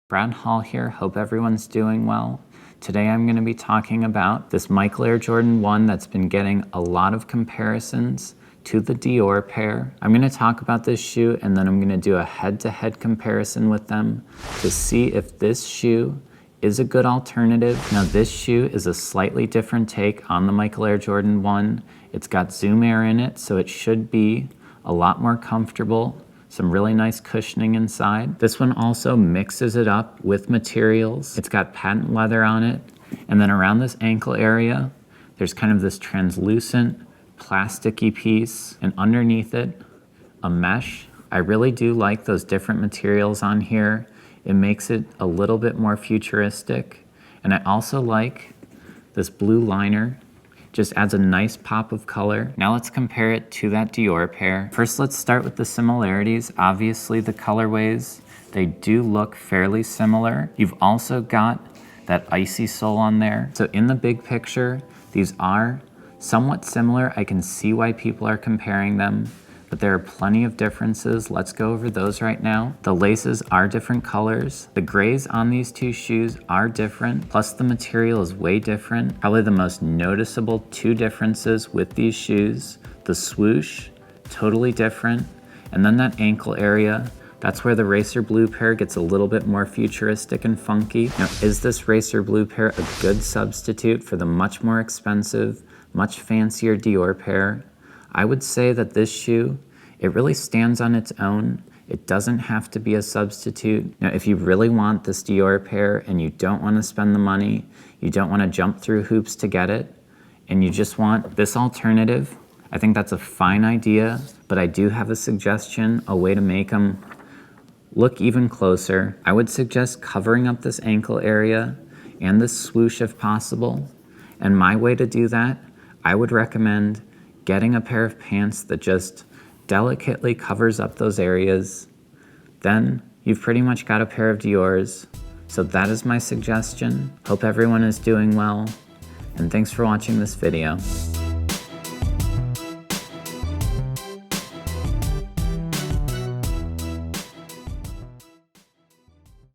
Brad Hall here, hope everyone's doing well. Today I'm going to be talking about this Michael Air Jordan 1 that's been getting a lot of comparisons to the Dior pair. I'm going to talk about this shoe and then I'm going to do a head-to-head comparison with them to see if this shoe is a good alternative. Now this shoe is a slightly different take on the Michael Air Jordan 1. It's got Zoom Air in it, so it should be a lot more comfortable. Some really nice cushioning inside. This one also mixes it up with materials. It's got patent leather on it. And then around this ankle area, there's kind of this translucent plasticky piece. And underneath it, a mesh. I really do like those different materials on here. It makes it a little bit more futuristic. And I also like this blue liner. Just adds a nice pop of color. Now let's compare it to that Dior pair. First, let's start with the similarities. Obviously, the colorways, they do look fairly similar. You've also got that icy sole on there. So in the big picture, these are somewhat similar. I can see why people are comparing them, but there are plenty of differences. Let's go over those right now. The laces are different colors. The grays on these two shoes are different, plus the material is way different. Probably the most noticeable two differences with these shoes, the swoosh, totally different. And then that ankle area, that's where the racer blue pair gets a little bit more futuristic and funky. Now, is this racer blue pair a good substitute for the much more expensive, much fancier Dior pair? I would say that this shoe, it really stands on its own. It doesn't have to be a substitute. Now, if you really want this Dior pair and you don't want to spend the money, you don't want to jump through hoops to get it, and you just want this alternative, I think that's a fine idea, but I do have a suggestion, a way to make them look even closer. I would suggest covering up this ankle area and this swoosh if possible. And my way to do that, I would recommend getting a pair of pants that just delicately covers up those areas. Then you've pretty much got a pair of Dior's. So that is my suggestion. Hope everyone is doing well, and thanks for watching this video.